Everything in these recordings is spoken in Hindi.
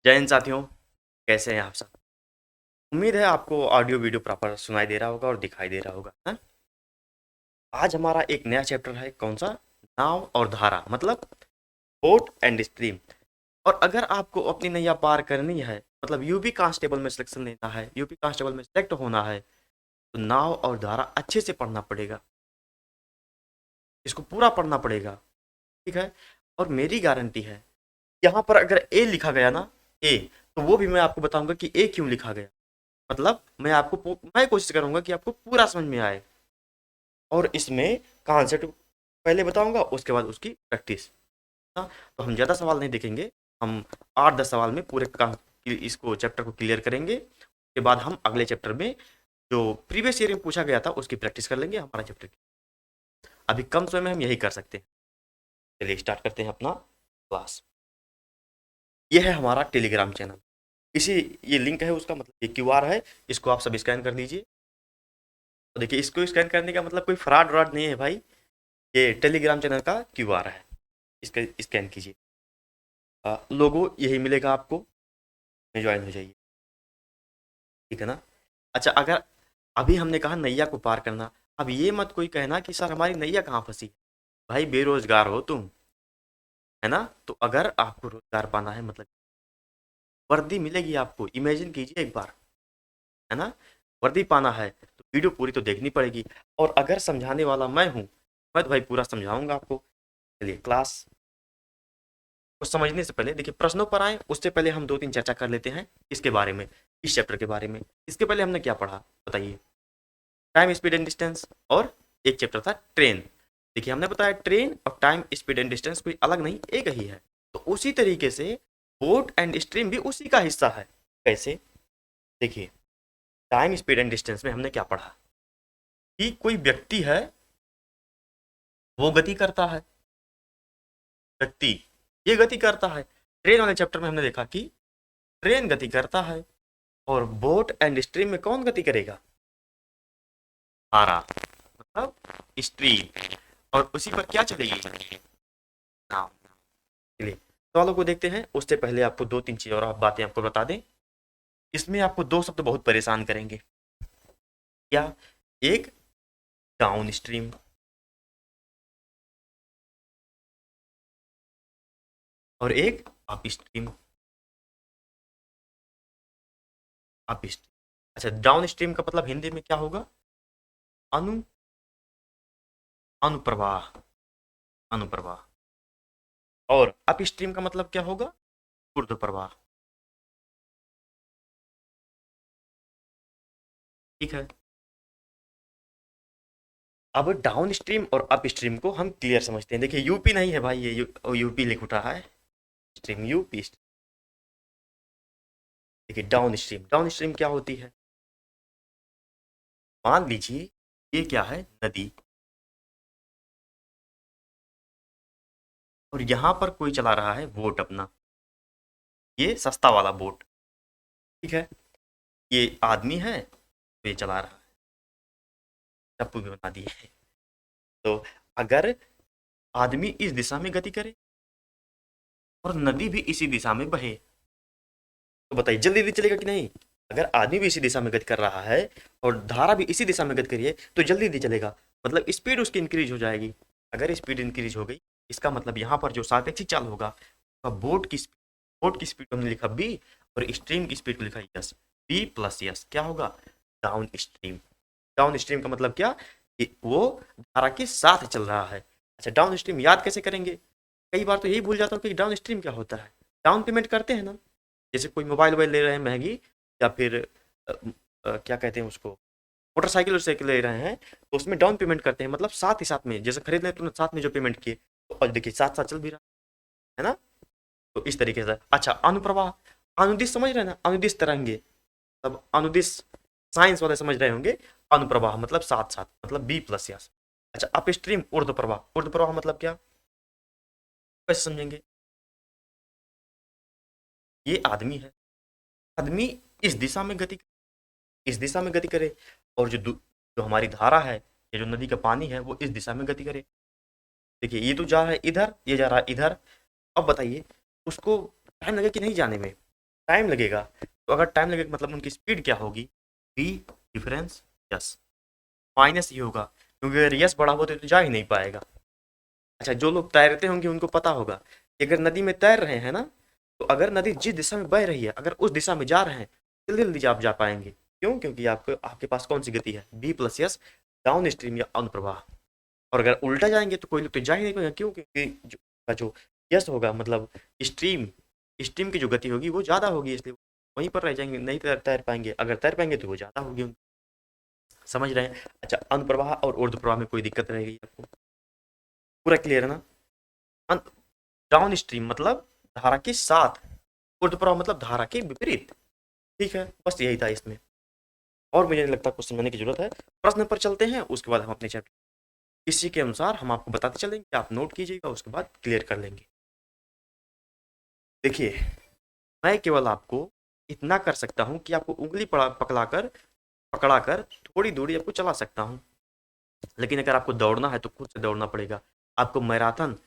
जय हिंद साथियों। कैसे हैं आप सब? उम्मीद है आपको ऑडियो वीडियो प्रॉपर सुनाई दे रहा होगा और दिखाई दे रहा होगा, है? आज हमारा एक नया चैप्टर है। कौन सा? नाव और धारा, मतलब बोट एंड स्ट्रीम। और अगर आपको अपनी नैया पार करनी है, मतलब यूपी कांस्टेबल में सिलेक्शन लेना है, यूपी कांस्टेबल में सेलेक्ट होना है, तो नाव और धारा अच्छे से पढ़ना पड़ेगा। इसको पूरा पढ़ना पड़ेगा, ठीक है? और मेरी गारंटी है, यहाँ पर अगर ए लिखा गया ना, ए, तो वो भी मैं आपको बताऊंगा कि ए क्यों लिखा गया। मतलब मैं कोशिश करूंगा कि आपको पूरा समझ में आए। और इसमें कॉन्सेप्ट पहले बताऊंगा, उसके बाद उसकी प्रैक्टिस। हाँ, तो हम ज़्यादा सवाल नहीं देखेंगे। हम 8-10 सवाल में पूरे का इसको चैप्टर को क्लियर करेंगे। उसके बाद हम अगले चैप्टर में जो प्रीवियस ईयर में पूछा गया था उसकी प्रैक्टिस कर लेंगे हमारा चैप्टर की। अभी कम समय में हम यही कर सकते हैं। चलिए स्टार्ट करते हैं अपना क्लास। ये है हमारा टेलीग्राम चैनल। इसी ये लिंक है उसका, मतलब ये क्यूआर है। इसको आप सब स्कैन कर लीजिए। तो देखिए, इसको स्कैन करने का मतलब कोई फ्रॉड व्रॉड नहीं है भाई। ये टेलीग्राम चैनल का क्यूआर है। इसका स्कैन कीजिए। लोगो यही मिलेगा आपको। ज्वाइन हो जाइए, ठीक है ना? अच्छा, अगर अभी हमने कहा नैया को पार करना, अब ये मत कोई कहना कि सर हमारी नैया कहाँ फंसी। भाई बेरोजगार हो तुम, है ना? तो अगर आपको रोजगार पाना है, मतलब वर्दी मिलेगी आपको, इमेजिन कीजिए एक बार, है ना? वर्दी पाना है तो वीडियो पूरी तो देखनी पड़ेगी। और अगर समझाने वाला मैं हूँ, मैं तो भाई पूरा समझाऊंगा आपको। चलिए क्लास को समझने से पहले देखिए, प्रश्नों पर आए उससे पहले हम 2-3 चर्चा कर लेते हैं इसके बारे में, इस चैप्टर के बारे में। इसके पहले हमने क्या पढ़ा बताइए? टाइम स्पीड एंड डिस्टेंस, और एक चैप्टर था ट्रेन। देखिए, हमने बताया ट्रेन और टाइम स्पीड एंड डिस्टेंस कोई अलग नहीं, एक ही है। तो उसी तरीके से बोट एंड स्ट्रीम भी उसी का हिस्सा है। कैसे? देखिए, टाइम स्पीड एंड डिस्टेंस में हमने क्या पढ़ा कि कोई व्यक्ति है, वो गति करता है। व्यक्ति ये गति करता है। ट्रेन वाले चैप्टर में हमने देखा कि ट्रेन गति करता है। और बोट एंड स्ट्रीम में कौन गति करेगा? धारा, मतलब स्ट्रीम। और उसी पर क्या चलेगी? नाव। चलिए सवालों को देखते हैं। उससे पहले आपको 2-3 चीज और आप बातें आपको बता दें। इसमें आपको दो शब्द बहुत परेशान करेंगे। क्या? एक डाउन स्ट्रीम, और एक अप स्ट्रीम। अप स्ट्रीम, अच्छा, डाउन स्ट्रीम का मतलब हिंदी में क्या होगा? अनु अनुप्रवाह। अनुप्रवाह। और अप स्ट्रीम का मतलब क्या होगा? ऊर्ध्व प्रवाह। ठीक है। अब डाउन स्ट्रीम और अप स्ट्रीम को हम क्लियर समझते हैं। देखिए, यूपी नहीं है भाई, ये यूपी लिख रहा है। Stream UP. देखिए, डाउन स्ट्रीम, डाउन स्ट्रीम क्या होती है? मान लीजिए ये क्या है? नदी। और यहाँ पर कोई चला रहा है बोट अपना, ये सस्ता वाला बोट। ठीक है। ये आदमी है तो ये चला रहा है, टप्पू भी बना दिए। तो अगर आदमी इस दिशा में गति करे और नदी भी इसी दिशा में बहे, तो बताइए जल्दी जल्दी चलेगा कि नहीं? अगर आदमी भी इसी दिशा में गति कर रहा है और धारा भी इसी दिशा में गति करिए, तो जल्दी जल्दी चलेगा। मतलब स्पीड उसकी इंक्रीज हो जाएगी। अगर स्पीड इंक्रीज हो गई, इसका मतलब यहाँ पर जो सापेक्षिक चाल होगा, बोट की स्पीड हमने लिखा बी, और स्ट्रीम की स्पीड को लिखा यस। बी प्लस यस क्या होगा? Down stream. डाउन स्ट्रीम का मतलब क्या? कि वो धारा के साथ चल रहा है। अच्छा, डाउन स्ट्रीम याद कैसे करेंगे? कई बार तो यही भूल जाता हूँ कि डाउन स्ट्रीम क्या होता है। डाउन पेमेंट करते हैं ना, जैसे कोई मोबाइल वोबाइल ले रहे हैं महंगी, या फिर क्या कहते हैं उसको, मोटरसाइकिल और साइकिल ले रहे हैं, तो उसमें डाउन पेमेंट करते हैं। मतलब साथ ही साथ में, जैसे खरीद रहे तुरंत साथ में जो पेमेंट किए, तो और देखिए साथ साथ चल भी रहा है ना। तो इस तरीके से। अच्छा, अनुप्रवाह, अनुदिश समझ रहे हैं ना, अनुदिश तरंगे। तब अनुदिश साइंस वाले समझ रहे होंगे। अनुप्रवाह मतलब साथ साथ, मतलब बी प्लस यस। अच्छा, अप स्ट्रीम ऊर्ध्व प्रवाह। ऊर्ध्व प्रवाह मतलब क्या? कैसे समझेंगे? ये आदमी है, आदमी इस दिशा में गति, इस दिशा में गति करे, और जो हमारी धारा है, ये जो नदी का पानी है, वो इस दिशा में गति करे। देखिए, ये तो जा रहा है इधर, ये जा रहा है इधर। अब बताइए, उसको टाइम लगे कि नहीं जाने में? टाइम लगेगा, तो अगर टाइम लगेगा मतलब उनकी स्पीड क्या होगी, v डिफरेंस यस, माइनस ये होगा, क्योंकि अगर यस बड़ा हो तो जा ही नहीं पाएगा। अच्छा, जो लोग तैरते होंगे उनको पता होगा कि अगर नदी में तैर रहे हैं ना, तो अगर नदी जिस दिशा में बह रही है अगर उस दिशा में जा रहे हैं, जल्दी जल्दी आप जा पाएंगे। क्यों? क्योंकि आपको आपके पास कौन सी गति है, B plus S, downstream या अनुप्रवाह। और अगर उल्टा जाएंगे तो कोई लोग तो जा ही नहीं पाएंगे। क्यों? क्योंकि जो यस होगा मतलब स्ट्रीम, स्ट्रीम की जो गति होगी वो ज़्यादा होगी, इसलिए वहीं पर रह जाएंगे, नहीं तैर पाएंगे। अगर तैर पाएंगे तो वो ज़्यादा होगी समझ रहे हैं? अच्छा, अनुप्रवाह और ऊर्ध्व प्रवाह में कोई दिक्कत रहेगी आपको? पूरा क्लियर है ना? डाउन स्ट्रीम मतलब धारा के साथ, ऊर्ध्व प्रवाह मतलब धारा के विपरीत। ठीक है, बस यही था इसमें, और मुझे नहीं लगता कुछ समझने की जरूरत है। प्रश्न पर चलते हैं, उसके बाद हम अपने चैप्टर इसी के अनुसार हम आपको बताते चलेंगे, आप नोट कीजिएगा, उसके बाद क्लियर कर लेंगे। देखिए, मैं केवल आपको इतना कर सकता हूँ कि आपको उंगली पकड़ाकर थोड़ी दूरी आपको चला सकता हूँ, लेकिन अगर आपको दौड़ना है तो खुद से दौड़ना पड़ेगा। आपको मैराथन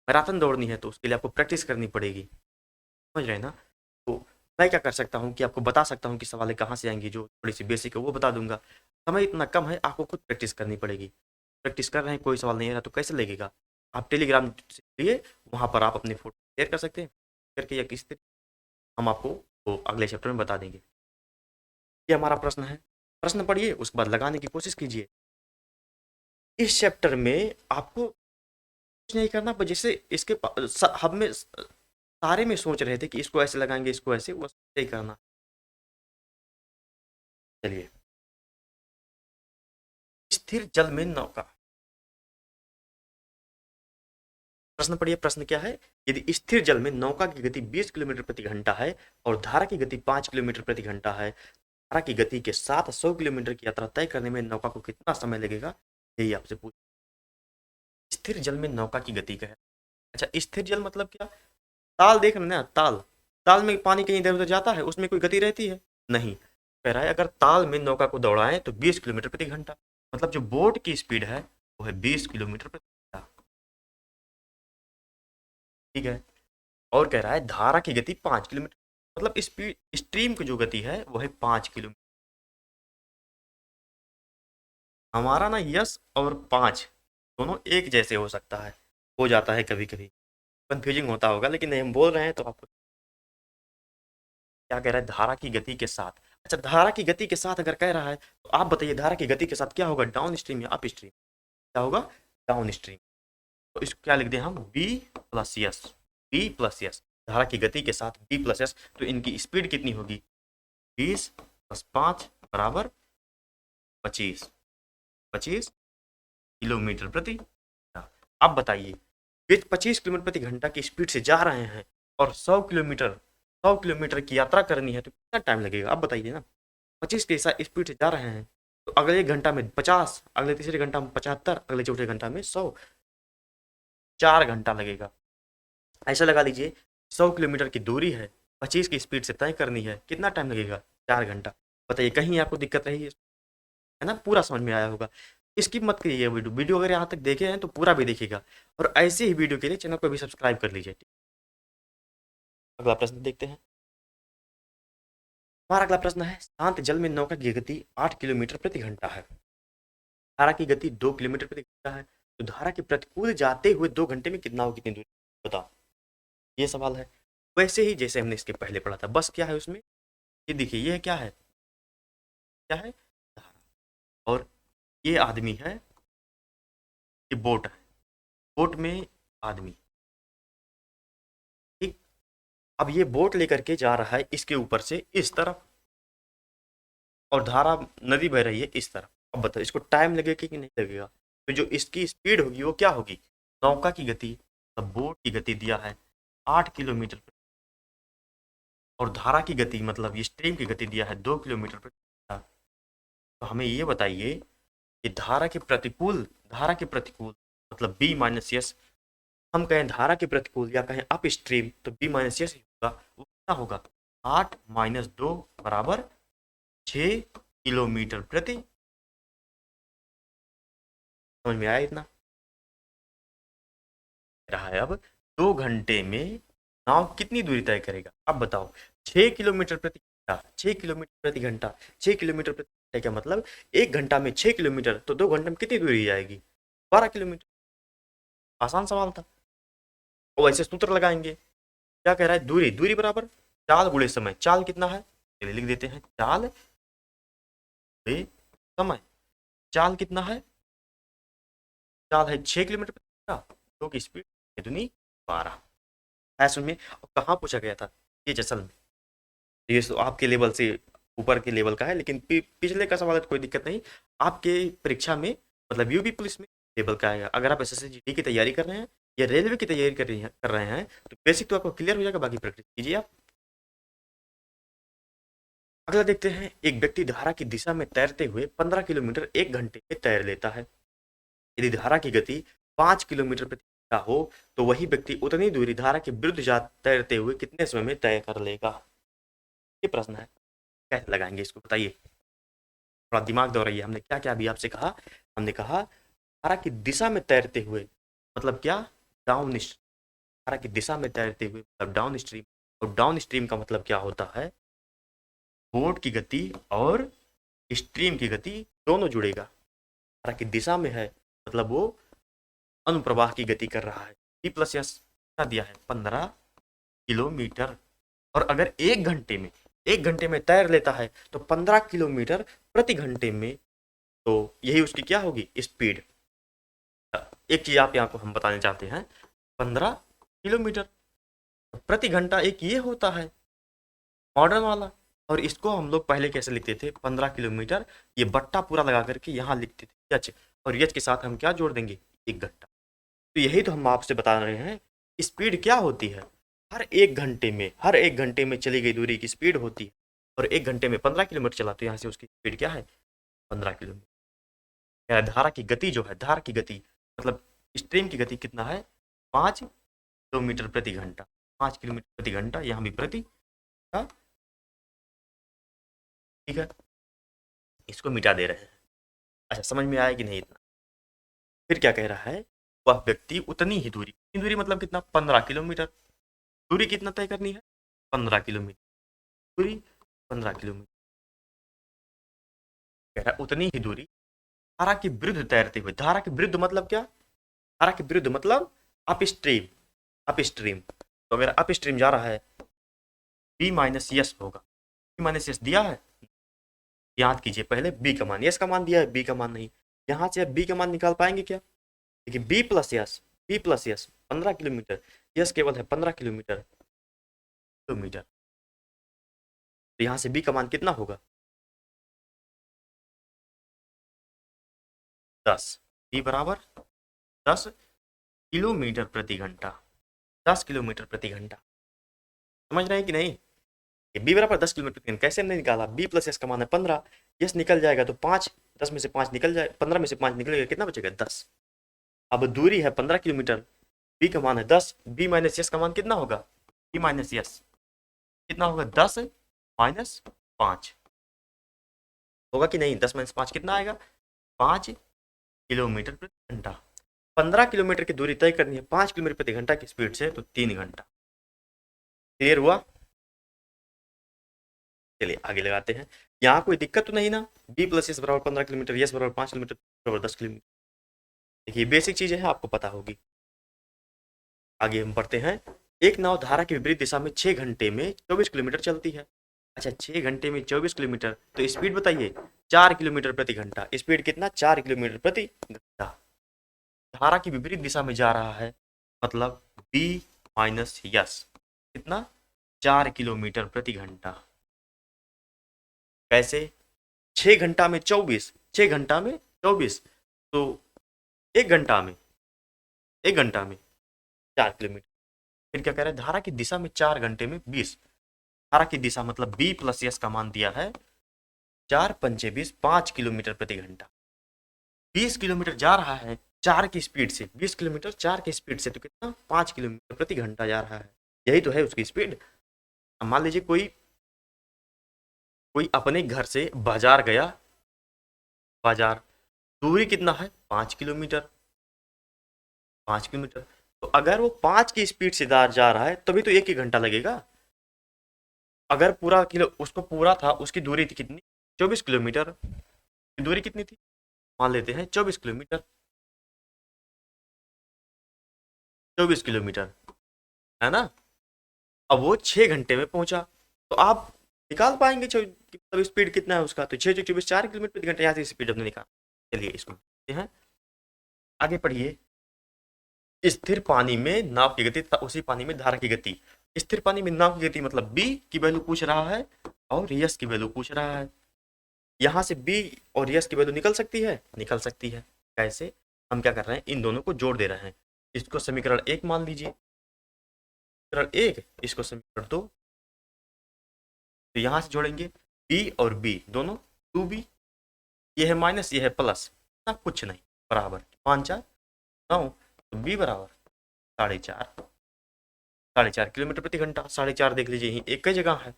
मैराथन दौड़नी है तो उसके लिए आपको प्रैक्टिस करनी पड़ेगी, समझ रहे हैं ना? तो मैं क्या कर सकता हूँ कि आपको बता सकता हूँ कि सवालें कहाँ से आएंगी, जो थोड़ी सी बेसिक है वो बता दूंगा। समय इतना कम है, आपको खुद प्रैक्टिस करनी पड़ेगी। प्रैक्टिस कर रहे हैं, कोई सवाल नहीं आ रहा तो कैसे लगेगा? आप टेलीग्राम से लिए, वहाँ पर आप अपनी फोटो शेयर कर सकते हैं, करके या किस तरीके हम आपको वो अगले चैप्टर में बता देंगे। ये हमारा प्रश्न है, प्रश्न पढ़िए, उसके बाद लगाने की कोशिश कीजिए। इस चैप्टर में आपको कुछ नहीं करना, पर जैसे इसके हम में सारे में सोच रहे थे कि इसको ऐसे लगाएंगे, इसको ऐसे, बस यही करना। चलिए, स्थिर जल में नौका, प्रश्न पढ़िए। प्रश्न क्या है? यदि स्थिर जल में नौका की गति 20 किलोमीटर प्रति घंटा है और धारा की गति 5 किलोमीटर प्रति घंटा है, धारा की गति के साथ 100 किलोमीटर की यात्रा तय करने में नौका को कितना समय लगेगा, यही आपसे पूछ। स्थिर जल में नौका की गति का है। अच्छा, स्थिर जल मतलब क्या? ताल देख रहे हैं ना, ताल, ताल में पानी कहीं इधर उधर जाता है, उसमें कोई गति रहती है? नहीं। कह रहा है अगर ताल में नौका को दौड़ाएं तो 20 किलोमीटर प्रति घंटा, मतलब जो बोट की स्पीड है वो है 20 किलोमीटर प्रति घंटा। ठीक है, और कह रहा है धारा की गति 5 किलोमीटर, मतलब स्पीड स्ट्रीम की जो गति है वो है 5 किलोमीटर। हमारा ना यस और 5 दोनों एक जैसे हो सकता है, हो जाता है कभी कभी, कंफ्यूजिंग होता होगा, लेकिन नहीं, हम बोल रहे हैं तो आपको क्या कह रहा है, धारा की गति के साथ। अच्छा, धारा की गति के साथ अगर कह रहा है तो आप बताइए धारा की गति के साथ क्या होगा, डाउन स्ट्रीम या अप स्ट्रीम? क्या होगा? Downstream. तो इसको क्या लिख दें हम, B plus S, B plus S, धारा की गति के साथ बी प्लस यस। तो इनकी स्पीड कितनी होगी, 20 प्लस 5 बराबर 25, 25 किलोमीटर प्रति घंटा। अब बताइए, वे 25 किलोमीटर प्रति घंटा की स्पीड से जा रहे हैं और 100 किलोमीटर की यात्रा करनी है तो कितना टाइम लगेगा? अब बताइए ना, 25 के साथ स्पीड से जा रहे हैं तो अगले एक घंटा में 50, अगले तीसरे घंटा में 75, अगले चौथे घंटा में 100, 4 घंटा लगेगा। ऐसा लगा लीजिए, 100 किलोमीटर की दूरी है, 25 की स्पीड से तय करनी है, कितना टाइम लगेगा? 4 घंटा। बताइए, कहीं आपको दिक्कत रही है ना? पूरा समझ में आया होगा। स्किप मत करिए वीडियो, अगर यहाँ तक देखे हैं तो पूरा भी देखिएगा, और ऐसे ही वीडियो के लिए चैनल को भी सब्सक्राइब कर लीजिए। अगला प्रश्न देखते हैं। हमारा अगला प्रश्न है, शांत जल में नौका की गति 8 किलोमीटर प्रति घंटा है, धारा की गति 2 किलोमीटर प्रति घंटा है, तो धारा के प्रतिकूल जाते हुए 2 घंटे में कितना हो, कितनी दूरी? बताओ, ये सवाल है। वैसे ही जैसे हमने इसके पहले पढ़ा था, बस क्या है उसमें, ये देखिए, ये क्या है, क्या है, धारा, और ये आदमी है, ये बोट है, बोट में आदमी। ठीक, अब ये बोट लेकर के जा रहा है इसके ऊपर से इस तरफ, और धारा नदी बह रही है इस तरफ। अब बताओ, इसको टाइम लगेगा कि नहीं लगेगा? तो जो इसकी स्पीड होगी वो क्या होगी, नौका की गति, अब बोट की गति दिया है 8 किलोमीटर, और धारा की गति मतलब ये स्ट्रीम की गति दिया है 2 किलोमीटर प्रति घंटा। तो हमें ये बताइए कि धारा के प्रतिकूल मतलब बी माइनस एस, हम कहें धारा के प्रतिकूल या कहें अप स्ट्रीम तो बी माइनस एस होगा, वो कितना होगा, 8 - 2 बराबर 6 किलोमीटर प्रति। समझ में आया इतना? रहा है अब 2 घंटे में नाव कितनी दूरी तय करेगा? अब बताओ। 6 किलोमीटर प्रति घंटा, 6 किलोमीटर प्रति घंटा, 6 किलोमीटर प्रति घंटे का मतलब 1 घंटा में 6 किलोमीटर, तो 2 घंटे में कितनी दूरी जाएगी? 12 किलोमीटर। आसान सवाल था। और ऐसे सूत्र लगाएंगे। क्या कह रहा है? दूरी, दूरी बराबर चाल गुणे समय। चाल कितना है? चलिए लिख देते हैं, चाल गुणे समय। चाल कितना है? चाल है 6 किलोमीटर प्रति घंटा, क्योंकि स्पीड कितनी? 12 है। सुनिए, और कहाँ पूछा गया था? ये जैसल में। ये तो आपके लेवल से ऊपर के लेवल का है, लेकिन पिछले का सवाल है तो कोई दिक्कत नहीं। आपके परीक्षा में मतलब यूपी पुलिस में लेवल का आएगा। अगर आप एसएससी जीडी की तैयारी कर रहे हैं या रेलवे की तैयारी कर रहे हैं तो बेसिक तो आपको क्लियर हो जाएगा, बाकी प्रैक्टिस कीजिए आप। अगला देखते हैं। एक व्यक्ति धारा की दिशा में तैरते हुए 15 किलोमीटर 1 घंटे में तैर लेता है। यदि धारा की गति 5 किलोमीटर प्रति घंटा हो तो वही व्यक्ति उतनी दूरी धारा के विरुद्ध तैरते हुए कितने समय में तय कर लेगा? ये प्रश्न है। कैसे लगाएंगे इसको बताइए? थोड़ा दिमाग दौड़ाइए। हमने क्या क्या अभी आपसे कहा? हमने कहा धारा की दिशा में तैरते हुए मतलब क्या? Down stream. धारा की दिशा में तैरते हुए मतलब डाउन स्ट्रीम। और डाउन स्ट्रीम का मतलब क्या होता है? बोट की गति और स्ट्रीम की गति दोनों जुड़ेगा। धारा की दिशा में है मतलब वो अनुप्रवाह की गति कर रहा है। बी प्लस एस क्या दिया है? 15 किलोमीटर। और अगर 1 घंटे में तैर लेता है तो 15 किलोमीटर प्रति घंटे में, तो यही उसकी क्या होगी? स्पीड। एक चीज आप यहाँ को हम बताना चाहते हैं, 15 किलोमीटर प्रति घंटा एक ये होता है मॉडर्न वाला। और इसको हम लोग पहले कैसे लिखते थे? 15 किलोमीटर, ये बट्टा पूरा लगा करके यहाँ लिखते थे यच, और यच के साथ हम क्या जोड़ देंगे? 1 घंटा। तो यही तो हम आपसे बता रहे हैं, स्पीड क्या होती है? हर एक घंटे में चली गई दूरी की स्पीड होती है। और 1 घंटे में 15 किलोमीटर चला तो यहाँ से उसकी स्पीड क्या है? 15 किलोमीटर। धारा की गति जो है, धारा की गति मतलब स्ट्रीम की गति कितना है? 5 किलोमीटर प्रति घंटा। 5 किलोमीटर प्रति घंटा, यहाँ भी प्रति। हाँ, ठीक है। इसको मिटा दे रहे हैं। अच्छा, समझ में आया कि नहीं इतना? फिर क्या कह रहा है? वह व्यक्ति उतनी ही दूरी, उतनी दूरी मतलब कितना? 15 किलोमीटर। दूरी कितना तय करनी है? 15 किलोमीटर। दूरी 15 किलोमीटर। कह रहा है उतनी ही दूरी धारा के विरुद्ध तैरते हुए। धारा के विरुद्ध मतलब क्या? धारा के विरुद्ध मतलब अप स्ट्रीम। अप स्ट्रीम, तो अगर अप स्ट्रीम जा रहा है बी माइनस यस होगा। बी माइनस यस दिया है, याद कीजिए पहले बी का मान, यस का मान दिया है, बी का मान नहीं। यहाँ से अब बी का मान निकाल पाएंगे क्या? देखिए B plus S, B plus S 15 kilometre, S केवल है 15 किलोमीटर। किलोमीटर, तो यहाँ से बी का मान कितना होगा? 10। बी बराबर 10 किलोमीटर प्रति घंटा। 10 किलोमीटर प्रति घंटा। समझ रहे हैं कि नहीं? बी बराबर 10 किलोमीटर प्रति घंटा। कैसे नहीं निकाला? बी प्लस यस का मान है 15, यस निकल जाएगा तो 5, 10 में से 5 निकल जाए, 15 में से 5 निकलेगा, कितना बचेगा? 10। अब दूरी है 15 किलोमीटर, बी का मान है 10, बी माइनस यस का मान कितना होगा? बी माइनस यस कितना होगा? 10 - 5 होगा कि नहीं? 10 - 5 कितना आएगा? 5 किलोमीटर प्रति घंटा। 15 किलोमीटर की दूरी तय करनी है 5 किलोमीटर प्रति घंटा की स्पीड से, तो 3 घंटा। क्लियर हुआ? चलिए आगे लगाते हैं। यहाँ कोई दिक्कत तो नहीं ना? बी प्लस एस बराबर 15 किलोमीटर, यस बराबर 5 किलोमीटर, बराबर 10 किलोमीटर। देखिए बेसिक चीजें हैं, आपको पता होगी। आगे हम पढ़ते हैं। एक नाव धारा के विपरीत दिशा में 6 घंटे में 24 किलोमीटर चलती है। अच्छा, 6 घंटे में 24 किलोमीटर, तो स्पीड बताइए। 4 किलोमीटर प्रति घंटा। स्पीड कितना? 4 किलोमीटर प्रति घंटा। धारा की विपरीत दिशा में जा रहा है मतलब बी माइनस यस कितना? 4 किलोमीटर प्रति घंटा। कैसे? 6 घंटा में 24, 6 घंटा में 24, तो 1 घंटा में, 1 घंटा में 4 किलोमीटर। फिर क्या कह रहे हैं? धारा की दिशा में 4 घंटे में 20। धारा की दिशा मतलब बी प्लस एस का मान दिया है 4 × 5 = 20, 5 किलोमीटर प्रति घंटा। 20 किलोमीटर जा रहा है 4 की स्पीड से, 20 किलोमीटर 4 की स्पीड से, तो कितना? 5 किलोमीटर प्रति घंटा जा रहा है। यही तो है उसकी स्पीड। अब मान लीजिए कोई कोई अपने घर से बाजार गया, बाजार दूरी कितना है? 5 किलोमीटर। 5 किलोमीटर, तो अगर वो 5 की स्पीड से जा रहा है तभी तो 1 ही घंटा लगेगा। अगर पूरा किलो उसको पूरा था, उसकी दूरी थी कितनी, 24 किलोमीटर। दूरी कितनी थी, मान लेते हैं 24 किलोमीटर, 24 किलोमीटर, है ना। अब वो 6 घंटे में पहुंचा, तो आप निकाल पाएंगे मतलब स्पीड कितना है उसका, तो 6 24 4 किलोमीटर प्रति घंटा, यहाँ से स्पीड हमने निकाल। चलिए इसको देखते हैं, आगे पढ़िए। स्थिर पानी में नाव की गति तथा उसी पानी में धारा की गति। स्थिर पानी में नाव की गति मतलब बी की वैल्यू पूछ रहा है और यस की वैल्यू पूछ रहा है। यहाँ से बी और यस की वैल्यू निकल सकती है, निकल सकती है। कैसे, हम क्या कर रहे हैं, इन दोनों को जोड़ दे रहे हैं। इसको समीकरण 1 मान लीजिए, समीकरण 1, इसको समीकरण 2। तो यहाँ से जोड़ेंगे बी और बी दोनों, 2b, ये है माइनस, ये है प्लस, ना कुछ नहीं, बराबर 5 4 9, तो बी बराबर 4.5, 4.5 किलोमीटर प्रति घंटा। 4.5 देख लीजिए, यही एक ही जगह है।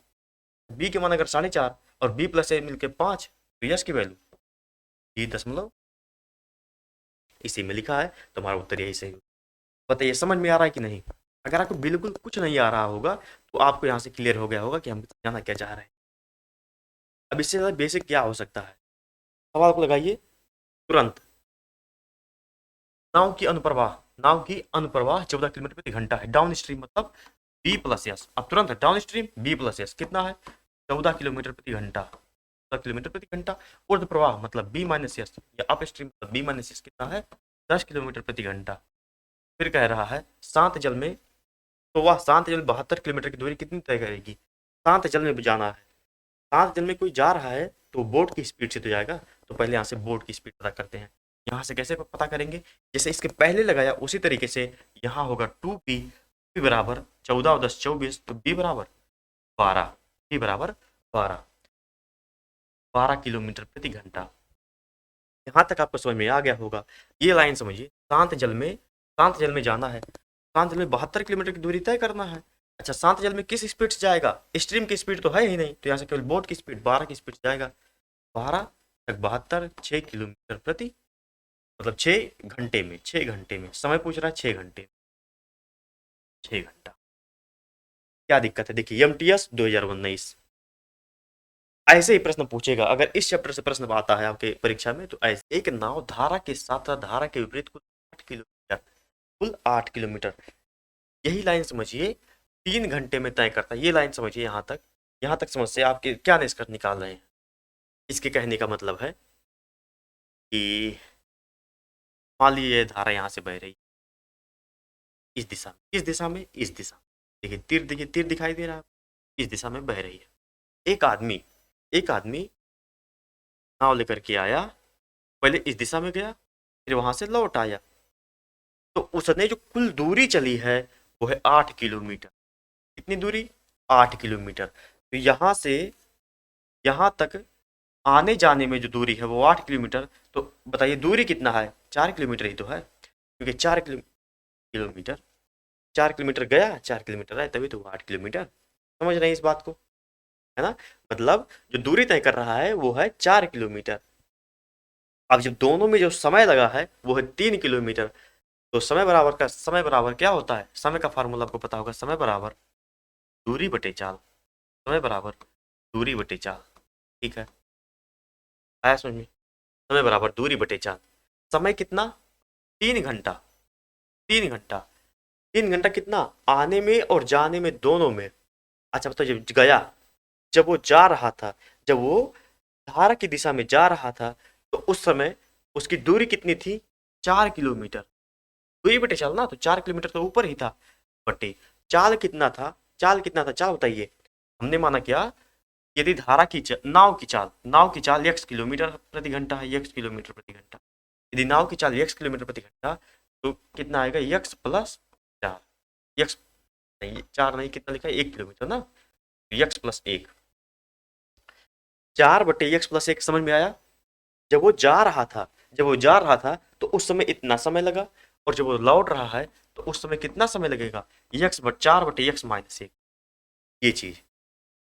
बी के मान अगर 4.5 और बी प्लस ए मिलकर 5, तो यस की वैल्यू 3 दशमलव, इसी में लिखा है, तो हमारा उत्तर यही सही। बताइए समझ में आ रहा है कि नहीं। अगर आपको बिल्कुल कुछ नहीं आ रहा होगा तो आपको यहाँ से क्लियर हो गया होगा कि हम समझाना क्या चाह रहे हैं। अब इससे ज़्यादा बेसिक क्या हो सकता है, सवाल को लगाइए तुरंत। नाव की अनुप्रवाह 14 किलोमीटर प्रति घंटा है। डाउन स्ट्रीम मतलब बी प्लस एस। अब तुरंत downstream B plus S कितना है, 14 किलोमीटर प्रति घंटा, 14 किलोमीटर प्रति घंटा। ऊर्ध्व प्रवाह मतलब बी माइनस एस, या अप स्ट्रीम मतलब बी माइनस एस कितना है, 10 किलोमीटर प्रति घंटा। फिर कह रहा है शांत जल में, तो वह शांत जल 72 किलोमीटर की दूरी कितनी तय करेगी। शांत जल में जाना है, शांत जल में कोई जा रहा है तो बोट की स्पीड से तो जाएगा। तो पहले यहाँ से बोट की स्पीड पता करते हैं। यहाँ से कैसे पता करेंगे, जैसे इसके पहले लगाया उसी तरीके से यहाँ होगा 2p, p बराबर 14 और 10 24, तो b बराबर 12, b बराबर 12 किलोमीटर प्रति घंटा। यहाँ तक आपको समझ में आ गया होगा। ये लाइन समझिए, शांत जल में जाना है, शांत जल में 72 किलोमीटर की दूरी तय करना है। अच्छा, शांत जल में किस स्पीड से जाएगा, स्ट्रीम की स्पीड तो है ही नहीं, तो यहाँ से केवल बोट की स्पीड 12 की स्पीड से जाएगा। 12 तक 72, 6 किलोमीटर प्रति, मतलब 6 घंटे में, 6 घंटे में समय पूछ रहा है, 6 घंटे, 6 घंटा। क्या दिक्कत है, देखिए MTS 2019 ऐसे ही प्रश्न पूछेगा। अगर इस चैप्टर से प्रश्न आता है आपके परीक्षा में, तो ऐसे एक नाव धारा के साथ साथ धारा के विपरीत कुल 8 किलोमीटर, यही लाइन समझिए 3 घंटे में तय करता है। ये लाइन समझिए, यहाँ तक समझ से आपके क्या निष्कर्ष निकाल रहे हैं। इसके कहने का मतलब है कि मान लीजिए धारा यहाँ से बह रही इस दिशा में, किस दिशा में, इस दिशा। देखिए तीर दिखाई दे रहा है, इस दिशा में बह रही है। एक आदमी नाव लेकर के आया, पहले इस दिशा में गया, फिर वहां से लौट आया, तो उसने जो कुल दूरी चली है वो है 8 किलोमीटर। कितनी दूरी, 8 किलोमीटर। तो यहाँ से यहाँ तक आने जाने में जो दूरी है वो 8 किलोमीटर। तो बताइए दूरी कितना है, 4 किलोमीटर ही तो है, क्योंकि 4 किलोमीटर, 4 किलोमीटर गया 4 किलोमीटर आया, तभी तो 8 किलोमीटर। समझ रहे हैं इस बात को, है ना। मतलब जो दूरी तय कर रहा है वो है 4 किलोमीटर। अब जब दोनों में जो समय लगा है वो है 3 किलोमीटर, तो समय बराबर क्या होता है, समय का फार्मूला आपको पता होगा, समय बराबर दूरी बटे चाल, समय बराबर दूरी बटे चाल। ठीक है, आया समझ में। समय बराबर दूरी बटे चाल। समय कितना, 3 घंटा, 3 घंटा, 3 घंटा कितना, आने में और जाने में दोनों में। अच्छा बताओ, जब वो जा रहा था, जब वो धारा की दिशा में जा रहा था, तो उस समय उसकी दूरी कितनी थी, 4 किलोमीटर। दूरी बटे चाल ना, तो 4 किलोमीटर तो ऊपर ही था, बटे चाल कितना था, चाल बताइए। हमने माना क्या, यदि नाव की चाल x किलोमीटर प्रति घंटा है, x किलोमीटर प्रति घंटा। यदि नाव की चाल x किलोमीटर प्रति घंटा, तो कितना आएगा, x प्लस 4, x नहीं 4 नहीं, कितना लिखा है, 1 किलोमीटर ना, x प्लस 1, 4 बटे x प्लस 1। समझ में आया। जब वो जा रहा था तो उस समय इतना समय लगा, और जब वो लौट रहा है तो उस समय कितना समय लगेगा, 4 बटे x माइनस 1। ये चीज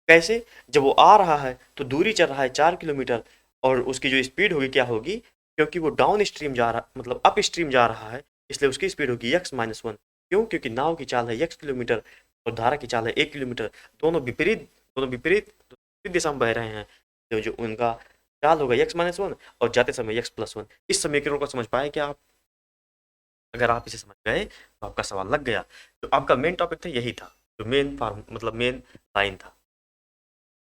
कैसे, जब वो आ रहा है तो दूरी चल रहा है 4 किलोमीटर, और उसकी जो स्पीड होगी क्या होगी, क्योंकि वो डाउन स्ट्रीम जा रहा, मतलब अप स्ट्रीम जा रहा है, इसलिए उसकी स्पीड होगी x माइनस 1। क्यों? क्योंकि नाव की चाल है x किलोमीटर और धारा की चाल है 1 किलोमीटर। दोनों विपरीत दिशा में बह रहे हैं, तो जो उनका चाल होगा x-1 और जाते समय x+1। इस समीकरण को समझ पाए क्या आप? अगर आप इसे समझ गए तो आपका सवाल लग गया। तो आपका मेन टॉपिक था यही था, जो मेन फॉर्म मतलब मेन लाइन था।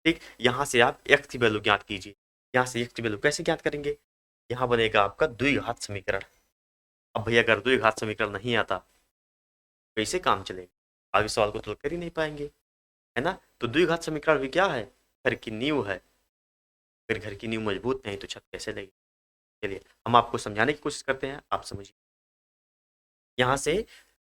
ठीक, यहाँ से आप x की वैल्यू ज्ञात कीजिए। यहाँ से x की वैल्यू कैसे ज्ञात करेंगे? यहाँ बनेगा आपका द्विघात समीकरण। अब भैया अगर द्विघात समीकरण नहीं आता कैसे काम चलेगा? आप इस सवाल को तो कर ही नहीं पाएंगे, है ना? तो द्विघात समीकरण भी क्या है? घर की नींव है। अगर घर की नींव मजबूत नहीं तो छत कैसे लगेगी? चलिए हम आपको समझाने की कोशिश करते हैं, आप समझिए। यहाँ से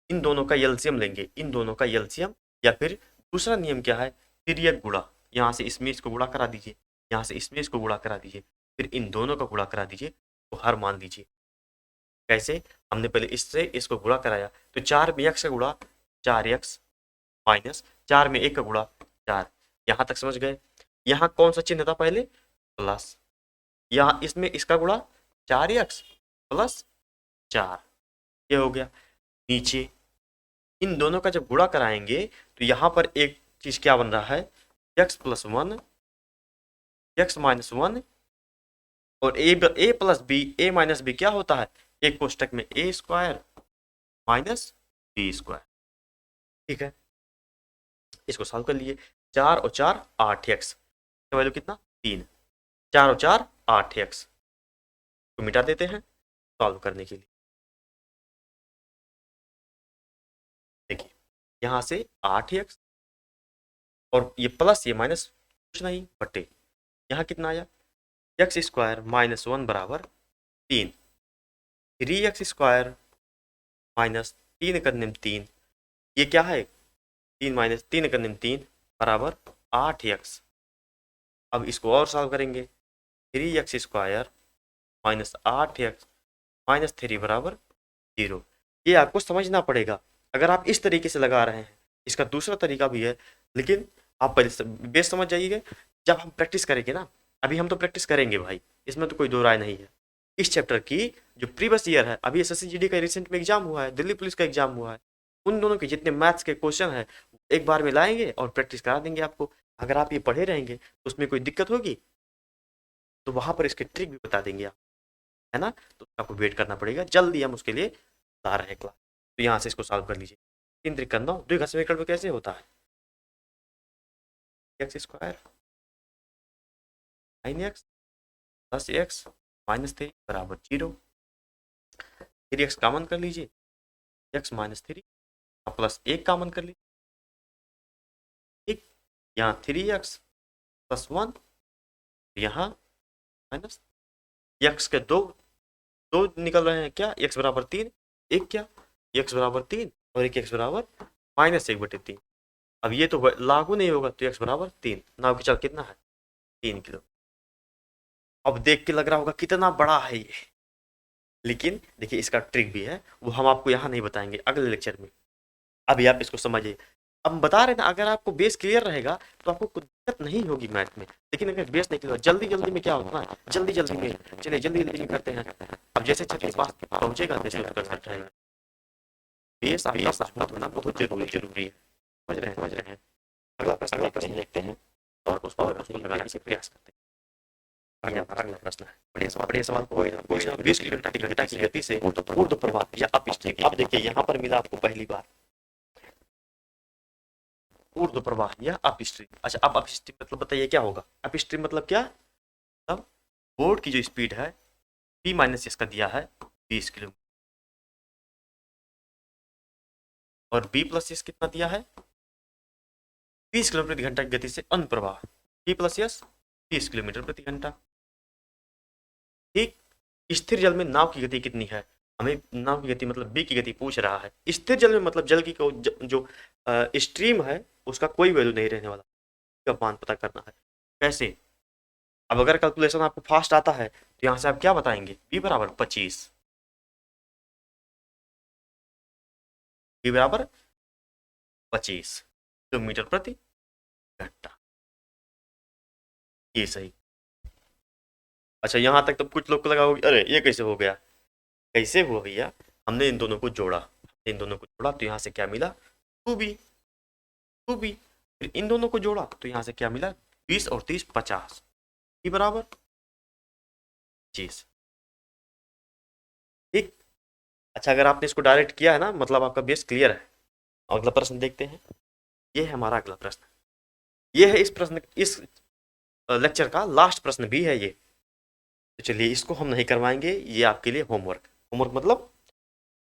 इन दोनों का एलसीएम लेंगे, इन दोनों का एलसीएम, या फिर दूसरा नियम क्या है? तिर्यक गुणा। यहाँ से इसमें इसको गुणा करा दीजिए, यहाँ से इसमें इसको गुणा करा दीजिए, फिर इन दोनों का गुणा करा दीजिए, तो हर मान लीजिए। कैसे? हमने पहले इससे इसको गुणा कराया, तो 4 में x का गुणा 4x माइनस 4 में 1 का गुणा 4। यहाँ तक समझ गए? यहाँ कौन सा चिन्ह था पहले? प्लस। यहाँ इसमें इसका गुणा 4x प्लस 4, ये हो गया। नीचे इन दोनों का जब गुणा कराएंगे तो यहाँ पर एक चीज क्या बन रहा है? x+1 x-1 और a plus B, a minus B क्या होता है? एक कोष्टक में a square minus B square. ठीक है, इसको सॉल्व कर लिए। 4 और 4 8x का वैल्यू कितना? 3। 4 और 4 8x को मिटा देते हैं सॉल्व करने के लिए। देखिए यहाँ से 8x और ये प्लस ये माइनस, कुछ नहीं बटे, यहाँ कितना आया? एक्स स्क्वायर माइनस 1 बराबर 3। 3x स्क्वायर माइनस 3 का निम्न 3, ये क्या है? 3 माइनस 3 का निम्न 3 बराबर 8x। अब इसको और सॉल्व करेंगे। 3x square minus 8x minus 3 बराबर 0। ये आपको समझना पड़ेगा अगर आप इस तरीके से लगा रहे हैं। इसका दूसरा तरीका भी है, लेकिन आप पहले बेस समझ जाइएगा। जब हम प्रैक्टिस करेंगे ना, अभी हम तो प्रैक्टिस करेंगे भाई, इसमें तो कोई दो राय नहीं है। इस चैप्टर की जो प्रीवियस ईयर है, अभी एसएससी जीडी का रिसेंट में एग्जाम हुआ है, दिल्ली पुलिस का एग्जाम हुआ है, उन दोनों के जितने मैथ्स के क्वेश्चन है एक बार में लाएंगे और प्रैक्टिस करा देंगे आपको। अगर आप ये पढ़े रहेंगे तो उसमें कोई दिक्कत होगी तो वहां पर इसके ट्रिक भी बता देंगे आप, है ना? तो आपको वेट करना पड़ेगा, जल्दी हम उसके लिए ला रहे हैं क्लास। तो यहाँ से इसको सॉल्व कर लीजिए। 3 त्रिक करना द्विघात समीकरण में कैसे होता है? X square nine x plus x minus 3 बराबर 0। 3x कॉमन कर लीजिए, x माइनस 3 प्लस 1 कॉमन कर लीजिए। ठीक, यहाँ 3x प्लस 1, यहाँ माइनस x के दो दो निकल रहे हैं क्या? x बराबर 3, एक क्या? x बराबर 3 और एक x बराबर माइनस 1/3। अब ये तो लागू नहीं होगा, तो x बराबर 3। नाव की चाल कितना है? 3 किलो। अब देख के लग रहा होगा कितना बड़ा है ये, लेकिन देखिए इसका ट्रिक भी है, वो हम आपको यहाँ नहीं बताएंगे, अगले लेक्चर में। अभी आप इसको समझिए। अब हम बता रहे हैं ना, अगर आपको बेस क्लियर रहेगा तो आपको कोई दिक्कत नहीं होगी मैथ में। लेकिन अगर बेस नहीं क्लियर, जल्दी जल्दी में क्या होता है, जल्दी जल्दी में चलिए जल्दी जल्दी में करते हैं। अब जैसे छत के पास पहुंचेगा जैसे उसका सेट रहेगा। बेस आपका मजबूत होना बहुत जरूरी है। समझ रहे हैं? अगला प्रश्न देखते हैं और उसको लगाने से प्रयास करते हैं। अगला प्रश्न है, बड़े सवाल को 20 किलोमीटर की गति से ऊर्ध्व प्रवाह या अपस्ट्रीम। अब देखिए यहाँ पर मिला आपको पहली बार ऊर्ध्व प्रवाह या अपस्ट्रीम। अच्छा, अब अपस्ट्रीम मतलब बताइए क्या होगा? अपस्ट्रीम मतलब क्या? अब बोर्ड की जो स्पीड है p माइनस इसका दिया है 20 किलोमीटर और b प्लस एस कितना दिया है? 30 किलोमीटर प्रति घंटा की गति से अनुप्रवाह p प्लस एस 30 किलोमीटर प्रति घंटा। ठीक, स्थिर जल में नाव की गति कितनी है? हमें नाव की गति मतलब b की गति पूछ रहा है। स्थिर जल में मतलब जल की जो स्ट्रीम है उसका कोई वैल्यू नहीं रहने वाला, का मान पता करना है। कैसे? अब अगर कैलकुलेशन आपको फास्ट आता है तो यहाँ से आप क्या बताएंगे? b बराबर 25, b बराबर 25 किलोमीटर प्रति घंटा। ये सही। अच्छा, यहाँ तक तो कुछ लोग को लगा होगा अरे ये कैसे हो गया? कैसे हुआ भैया? हमने इन दोनों को जोड़ा, इन दोनों को जोड़ा तो यहाँ से क्या मिला 2b 2b। फिर इन दोनों को जोड़ा तो यहाँ से क्या मिला 20 और 30 50 की बराबर 25। ठीक। अच्छा, अगर आपने इसको डायरेक्ट किया है ना, मतलब आपका बेस क्लियर है। अगला प्रश्न देखते हैं। ये है हमारा अगला प्रश्न। ये है इस लेक्चर का लास्ट प्रश्न भी है ये। तो चलिए इसको हम नहीं करवाएंगे, ये आपके लिए होमवर्क। होमवर्क मतलब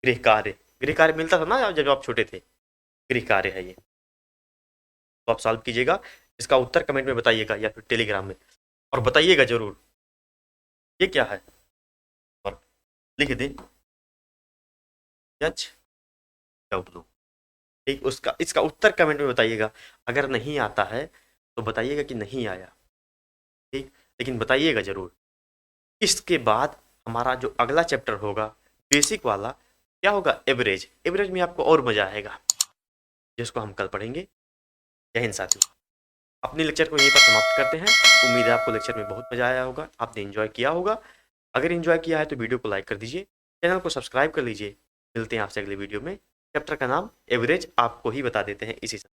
गृह कार्य। गृह कार्य मिलता था ना जब आप छोटे थे, गृह कार्य है ये। तो आप सॉल्व कीजिएगा, इसका उत्तर कमेंट में बताइएगा या फिर टेलीग्राम में, और बताइएगा जरूर ये क्या है, और लिख दें HW। ठीक, उसका इसका उत्तर कमेंट में बताइएगा। अगर नहीं आता है तो बताइएगा कि नहीं आया। ठीक, लेकिन बताइएगा जरूर। इसके बाद हमारा जो अगला चैप्टर होगा बेसिक वाला, क्या होगा एवरेज। एवरेज में आपको और मजा आएगा, जिसको हम कल पढ़ेंगे। जय हिंद साथियों। अपने लेक्चर को यहीं पर समाप्त करते हैं। उम्मीद है आपको लेक्चर में बहुत मजा आया होगा, आपने एंजॉय किया होगा। अगर एंजॉय किया है तो वीडियो को लाइक कर दीजिए, चैनल को सब्सक्राइब कर लीजिए। मिलते हैं आपसे अगले वीडियो में। चैप्टर का नाम एवरेज आपको ही बता देते हैं इसी समय।